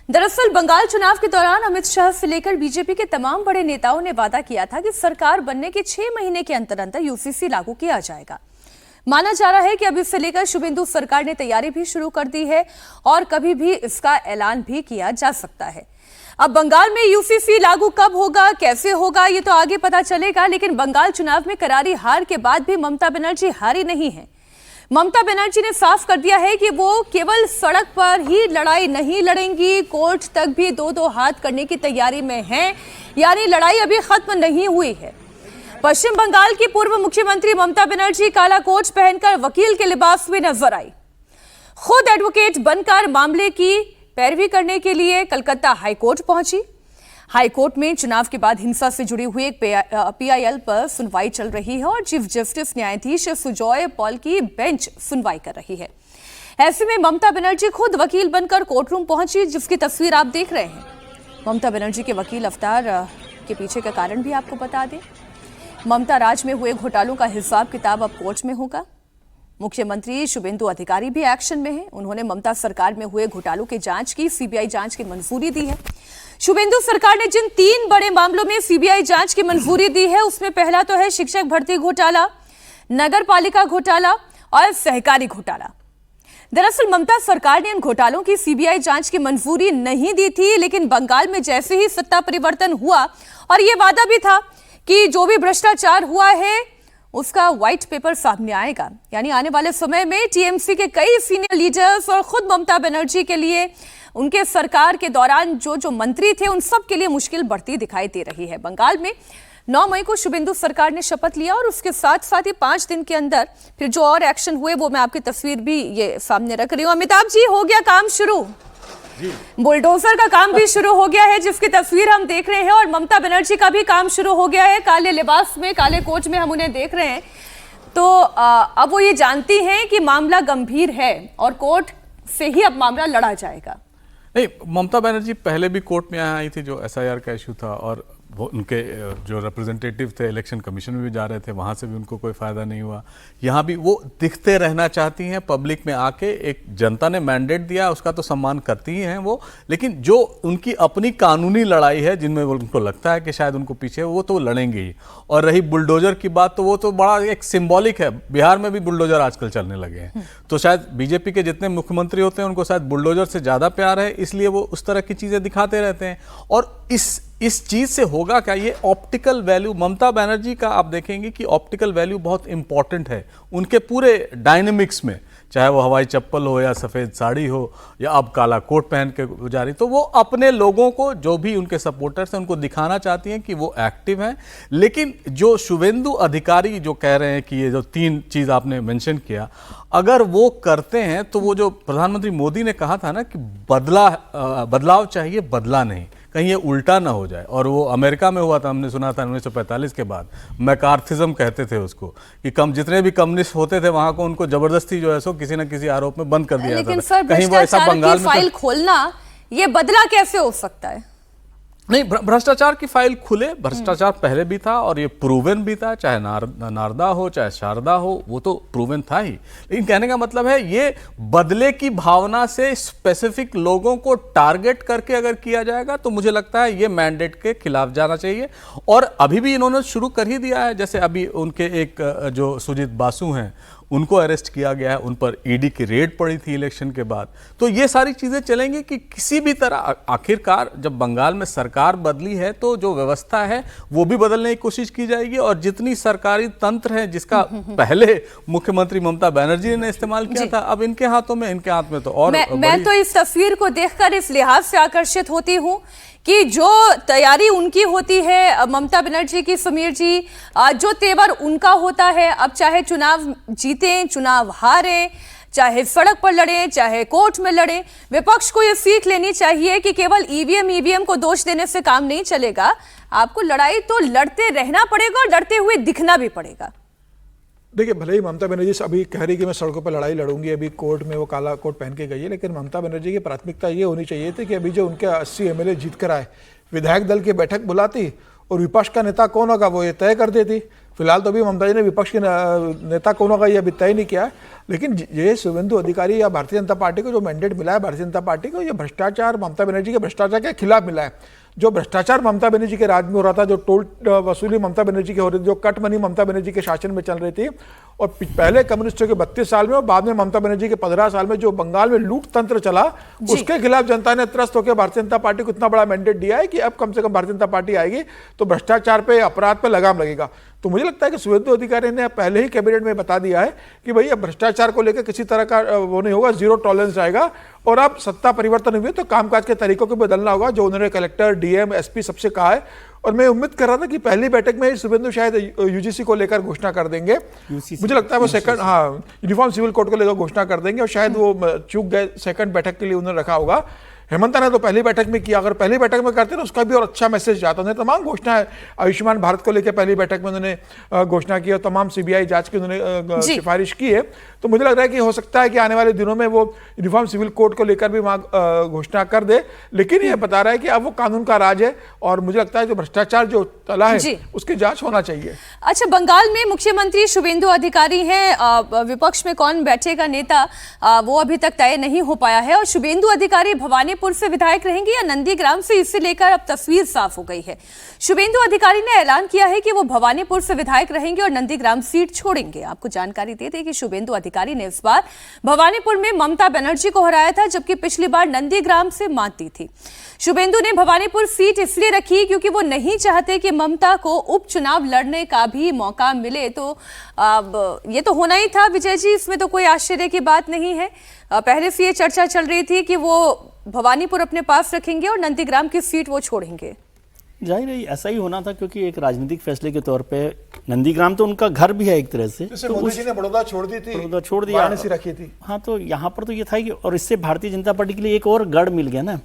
दरअसल बंगाल चुनाव के दौरान अमित शाह से लेकर बीजेपी के तमाम बड़े नेताओं ने वादा किया था कि सरकार बनने के 6 महीने के अंदर अंदर यूसीसी लागू किया जाएगा। माना जा रहा है कि अब इससे लेकर शुभेंदु सरकार ने तैयारी भी शुरू कर दी है और कभी भी इसका ऐलान भी किया जा सकता है। अब बंगाल में यूसीसी लागू कब होगा, कैसे होगा, ये तो आगे पता चलेगा, लेकिन बंगाल चुनाव में करारी हार के बाद भी ममता बनर्जी हारी नहीं है। ममता बनर्जी ने साफ कर दिया है कि वो केवल सड़क पर ही लड़ाई नहीं लड़ेंगी, कोर्ट तक भी दो हाथ करने की तैयारी में हैं, यानी लड़ाई अभी खत्म नहीं हुई है। पश्चिम बंगाल की पूर्व मुख्यमंत्री ममता बनर्जी काला कोट पहनकर वकील के लिबास में नजर आई। खुद एडवोकेट बनकर मामले की पैरवी करने के लिए कलकत्ता हाईकोर्ट पहुंची। हाईकोर्ट में चुनाव के बाद हिंसा से जुड़ी हुई एक पीआईएल पर सुनवाई चल रही है और चीफ जस्टिस न्यायाधीश सुजॉय पॉल की बेंच सुनवाई कर रही है। ऐसे में ममता बनर्जी खुद वकील बनकर कोर्ट रूम पहुंची, जिसकी तस्वीर आप देख रहे हैं। ममता बनर्जी के वकील अवतार के पीछे का कारण भी आपको बता दें। ममता राज में हुए घोटालों का हिसाब किताब अब कोर्ट में होगा। मुख्यमंत्री शुभेंदु अधिकारी भी एक्शन में हैं। उन्होंने ममता सरकार में हुए घोटालों की जांच की सीबीआई जांच की मंजूरी दी है। शुभेंदु सरकार ने जिन 3 बड़े मामलों में सीबीआई जांच की मंजूरी दी है, उसमें पहला तो है शिक्षक भर्ती घोटाला, नगर पालिका घोटाला और सहकारी घोटाला। दरअसल ममता सरकार ने इन घोटालों की सीबीआई जांच की मंजूरी नहीं दी थी, लेकिन बंगाल में जैसे ही सत्ता परिवर्तन हुआ और यह वादा भी था कि जो भी भ्रष्टाचार हुआ है उसका व्हाइट पेपर सामने आएगा, यानी आने वाले समय में टीएमसी के कई सीनियर लीडर्स और खुद ममता बनर्जी के लिए उनके सरकार के दौरान जो मंत्री थे उन सब के लिए मुश्किल बढ़ती दिखाई दे रही है। बंगाल में 9 मई को शुभेंदु सरकार ने शपथ लिया और उसके साथ साथ ही 5 दिन के अंदर फिर जो और एक्शन हुए वो मैं आपकी तस्वीर भी ये सामने रख रही हूँ। अमिताभ जी, हो गया काम शुरू, बुलडोजर का काम भी शुरू हो गया है जिसकी तस्वीर हम देख रहे हैं, और ममता बनर्जी का भी काम शुरू हो गया है। काले लिबास में, काले कोच में हम उन्हें देख रहे हैं। तो अब वो ये जानती हैं कि मामला गंभीर है और कोर्ट से ही अब मामला लड़ा जाएगा। नहीं, ममता बनर्जी पहले भी कोर्ट में आई थी जो एसआईआर का इशू था, और वो उनके जो रिप्रेजेंटेटिव थे इलेक्शन कमीशन में भी जा रहे थे, वहाँ से भी उनको कोई फ़ायदा नहीं हुआ। यहाँ भी वो दिखते रहना चाहती हैं पब्लिक में आके। एक जनता ने मैंडेट दिया, उसका तो सम्मान करती ही हैं वो, लेकिन जो उनकी अपनी कानूनी लड़ाई है जिनमें उनको लगता है कि शायद उनको पीछे, वो तो लड़ेंगे ही। और रही बुलडोजर की बात, तो वो तो बड़ा एक सिम्बॉलिक है। बिहार में भी बुलडोजर आजकल चलने लगे हैं, तो शायद बीजेपी के जितने मुख्यमंत्री होते हैं उनको शायद बुलडोजर से ज़्यादा प्यार है, इसलिए वो उस तरह की चीज़ें दिखाते रहते हैं। और इस चीज से होगा क्या, ये ऑप्टिकल वैल्यू, ममता बनर्जी का आप देखेंगे कि ऑप्टिकल वैल्यू बहुत इंपॉर्टेंट है उनके पूरे डायनेमिक्स में, चाहे वो हवाई चप्पल हो या सफ़ेद साड़ी हो या अब काला कोट पहन के गुजारी। तो वो अपने लोगों को, जो भी उनके सपोर्टर्स हैं, उनको दिखाना चाहती हैं कि वो एक्टिव हैं। लेकिन जो शुभेंदु अधिकारी जो कह रहे हैं कि ये जो 3 चीज़ आपने मेंशन किया, अगर वो करते हैं तो वो जो प्रधानमंत्री मोदी ने कहा था ना कि बदलाव चाहिए, बदला नहीं, कहीं ये उल्टा ना हो जाए। और वो अमेरिका में हुआ था, हमने सुना था 1945 के बाद, मैकार्थिज्म कहते थे उसको, कि जितने भी कम्युनिस्ट होते थे वहां को उनको जबरदस्ती जो है सो किसी न किसी आरोप में बंद कर दिया था। सर, कहीं वो ऐसा बंगाल में फाइल खोलना, ये बदला कैसे हो सकता है? नहीं, भ्रष्टाचार की फाइल खुले, भ्रष्टाचार पहले भी था और ये प्रूवन भी था, चाहे नारदा हो चाहे शारदा हो, वो तो प्रूवन था ही। लेकिन कहने का मतलब है ये बदले की भावना से स्पेसिफिक लोगों को टारगेट करके अगर किया जाएगा तो मुझे लगता है ये मैंडेट के खिलाफ जाना चाहिए। और अभी भी इन्होंने शुरू कर ही दिया है, जैसे अभी उनके एक जो सुजीत बासु हैं उनको अरेस्ट किया गया है, उन पर ईडी की रेड पड़ी थी इलेक्शन के बाद। तो ये सारी चीज़ें चलेंगी कि किसी भी तरह, आखिरकार जब बंगाल में सरकार बदली है तो जो व्यवस्था है वो भी बदलने की कोशिश की जाएगी। और जितनी सरकारी तंत्र है जिसका पहले मुख्यमंत्री ममता बनर्जी ने इस्तेमाल किया था, अब इनके हाथों में, इनके हाथ में तो और मैं तो इस तस्वीर को देखकर इस लिहाज से आकर्षित होती हूँ कि जो तैयारी उनकी होती है, ममता बनर्जी की, समीर जी, जो तेवर उनका होता है, अब चाहे चुनाव जीतें, चुनाव हारें, चाहे सड़क पर लड़ें, चाहे कोर्ट में लड़ें, विपक्ष को ये सीख लेनी चाहिए कि केवल ईवीएम को दोष देने से काम नहीं चलेगा। आपको लड़ाई तो लड़ते रहना पड़ेगा और लड़ते हुए दिखना भी पड़ेगा। देखिए, भले ही ममता बनर्जी अभी कह रही कि मैं सड़कों पर लड़ाई लड़ूंगी, अभी कोर्ट में वो काला कोट पहन के गई है, लेकिन ममता बनर्जी की प्राथमिकता ये होनी चाहिए थी कि अभी जो उनके 80 एमएलए जीत कर आए, विधायक दल की बैठक बुलाती और विपक्ष का नेता कौन होगा वो ये तय कर देती। फिलहाल तो अभी ममता जी ने विपक्ष के नेता कौन होगा ये अभी तय नहीं किया है, लेकिन ये शुभेंदु अधिकारी या भारतीय जनता पार्टी को जो मैंडेट मिला है, भारतीय जनता पार्टी को, ये भ्रष्टाचार, ममता बनर्जी के भ्रष्टाचार के खिलाफ मिला है। जो भ्रष्टाचार ममता बनर्जी के राज में हो रहा था, जो टोल वसूली ममता बनर्जी के हो रही थी, जो कट मनी ममता बनर्जी के शासन में चल रही थी, और पहले कम्युनिस्टों के 32 साल में और बाद में ममता बनर्जी के 15 साल में जो बंगाल में लूट तंत्र चला, उसके खिलाफ जनता ने त्रस्त होकर भारतीय जनता पार्टी को इतना बड़ा मैंडेट दिया है कि अब कम से कम भारतीय जनता पार्टी आएगी तो भ्रष्टाचार पे, अपराध पे लगाम लगेगा। तो मुझे लगता है कि शुभेंदु अधिकारी ने पहले ही कैबिनेट में बता दिया है कि भाई अब भ्रष्टाचार को लेकर किसी तरह का वो नहीं होगा, जीरो टॉलरेंस रहेगा, और अब सत्ता परिवर्तन हुई तो कामकाज के तरीकों को बदलना होगा, जो उन्होंने कलेक्टर, डीएम, एसपी सबसे कहा है। और मैं उम्मीद कर रहा था कि पहली बैठक में शुभेंदु शायद यूजीसी को लेकर घोषणा कर देंगे, मुझे लगता है वो सेकंड, हाँ, यूनिफॉर्म सिविल कोड को लेकर घोषणा कर देंगे, और शायद वो चूक गए, सेकंड बैठक के लिए उन्होंने रखा होगा। हेमंत ने तो पहली बैठक में किया, अगर पहली बैठक में करते तो उसका भी और अच्छा मैसेज जाता। उन्होंने तमाम घोषणाएं आयुष्मान भारत को लेकर पहली बैठक में उन्होंने घोषणा की, और तमाम सीबीआई जांच की उन्होंने सिफारिश की है। तो मुझे लग रहा है कि हो सकता है कि आने वाले दिनों में वो यूनिफॉर्म सिविल कोड को लेकर भी वहां घोषणा कर दे, लेकिन ये बता रहा है कि अब वो कानून का राज है, और मुझे लगता है जो भ्रष्टाचार जो चला है उसकी जांच होना चाहिए। अच्छा, बंगाल में मुख्यमंत्री शुभेंदु अधिकारी हैं, विपक्ष में कौन बैठेगा नेता वो अभी तक तय नहीं हो पाया है, और शुभेंदु अधिकारी भवानीपुर से विधायक रहेंगे या नंदीग्राम से, इसे लेकर अब तस्वीर साफ हो गई है। शुभेंदु अधिकारी ने ऐलान किया है कि वो भवानीपुर से विधायक रहेंगे और नंदीग्राम सीट छोड़ेंगे। आपको जानकारी दे दें कि शुभेंदु अधिकारी ने इस बार भवानीपुर में ममता बनर्जी को हराया था, जबकि पिछली बार नंदीग्राम से मात दी थी। शुभेंदु ने भवानीपुर सीट इसलिए रखी क्योंकि वो नहीं चाहते कि ममता को उपचुनाव लड़ने का भी मौका मिले। तो अब ये तो होना ही था विजय जी, इसमें तो कोई आश्चर्य की बात नहीं है। पहले से ये चर्चा चल रही थी कि वो भवानीपुर अपने पास रखेंगे और नंदीग्राम की सीट वो छोड़ेंगे। जाहिर है ऐसा ही होना था, क्योंकि एक राजनीतिक फैसले के तौर पे नंदीग्राम तो उनका घर भी है एक तरह से। तो मोदी जी ने बड़ौदा छोड़ दी थी, बड़ौदा छोड़ दिया, वाराणसी रखी थी। हाँ, तो यहाँ पर तो ये था कि, और इससे भारतीय जनता पार्टी के लिए एक और गढ़ मिल गया ना,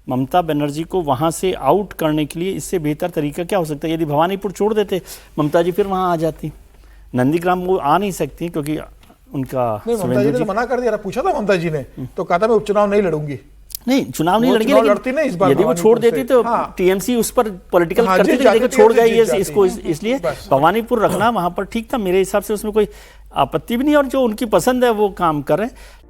ममता बनर्जी को वहाँ से आउट करने के लिए इससे बेहतर तरीका क्या हो सकता है? यदि भवानीपुर छोड़ देते ममता जी, फिर वहाँ आ जाती। नंदीग्राम वो आ नहीं सकती क्योंकि उनका ममता जी ने मना कर दिया। पूछा था ममता जी ने, तो कहा था मैं उपचुनाव नहीं लड़ूंगी। नहीं, चुनाव नहीं लड़ेंगे, लेकिन नहीं इस बार यदि वो छोड़ देती तो टीएमसी उस पर पॉलिटिकल करती थी, देखो छोड़ गई है इसको, इसलिए भवानीपुर रखना वहां पर ठीक था मेरे हिसाब से, उसमें कोई आपत्ति भी नहीं, और जो उनकी पसंद है वो काम कर रहे हैं।